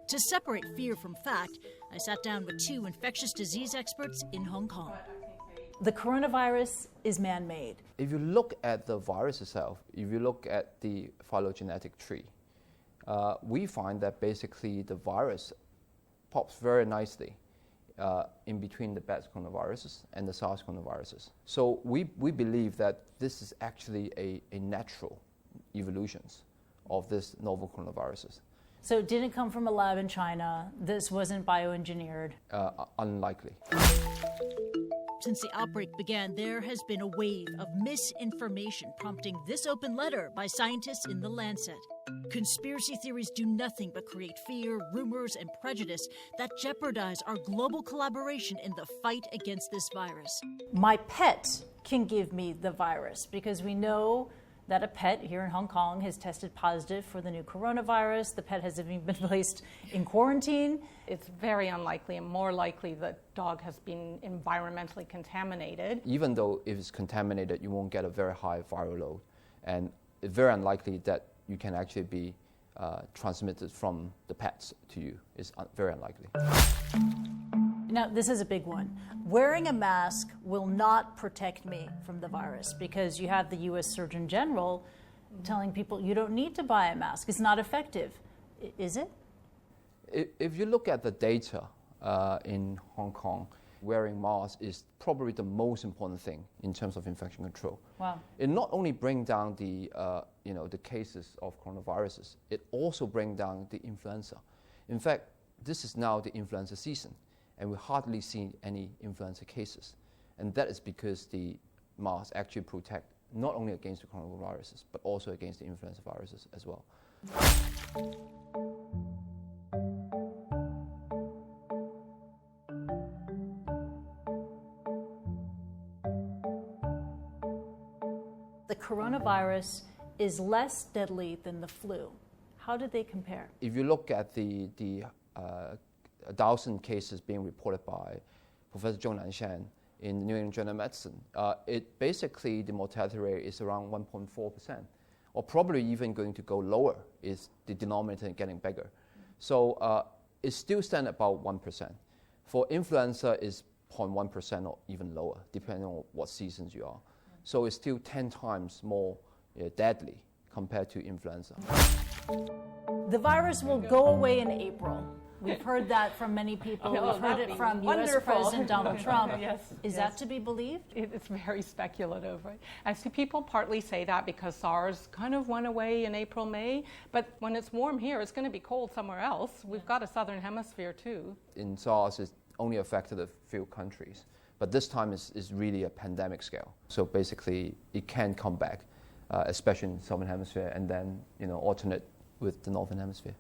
To separate fear from fact, I sat down with two infectious disease experts in Hong Kong. The coronavirus is man-made. If you look at the virus itself, if you look at the phylogenetic tree, we find that basically the virus pops very nicely in between the Bats coronaviruses and the SARS coronaviruses. So we believe that this is actually a natural evolutions of this novel coronaviruses. So it didn't come from a lab in China. This wasn't bioengineered. Unlikely. Since the outbreak began, there has been a wave of misinformation prompting this open letter by scientists in The Lancet. Conspiracy theories do nothing but create fear, rumors, and prejudice that jeopardize our global collaboration in the fight against this virus. My pet can give me the virus because we know that a pet here in Hong Kong has tested positive for the new coronavirus. The pet has even been placed in quarantine. It's very unlikely and more likely the dog has been environmentally contaminated. Even though if it's contaminated, you won't get a very high viral load. And it's very unlikely that you can actually be transmitted from the pets to you. It's very unlikely. Now, this is a big one. Wearing a mask will not protect me from the virus because you have the U.S. Surgeon General telling people you don't need to buy a mask. It's not effective. Is it? If you look at the data in Hong Kong, wearing masks is probably the most important thing in terms of infection control. Wow. It not only brings down the cases of coronaviruses, it also brings down the influenza. In fact, this is now the influenza season, and we hardly see any influenza cases. And that is because the masks actually protect not only against the coronaviruses, but also against the influenza viruses as well. The coronavirus is less deadly than the flu. How did they compare? If you look at the 1,000 cases being reported by Professor Zhong Nanshan in New England Journal of Medicine, basically the mortality rate is around 1.4%, or probably even going to go lower is the denominator getting bigger. So it still stands about 1%. For influenza, it's 0.1% or even lower, depending on what seasons you are. So it's still 10 times more deadly compared to influenza. The virus will go away in April. We've heard that from many people. We've heard it from U.S. President Donald Trump. Yes, Is that to be believed? It's very speculative, right? I see people partly say that because SARS kind of went away in April, May, but when it's warm here, it's going to be cold somewhere else. We've got a southern hemisphere too. In SARS, it only affected a few countries, but this time is really a pandemic scale. So basically, it can come back, especially in the southern hemisphere, and then alternate with the northern hemisphere.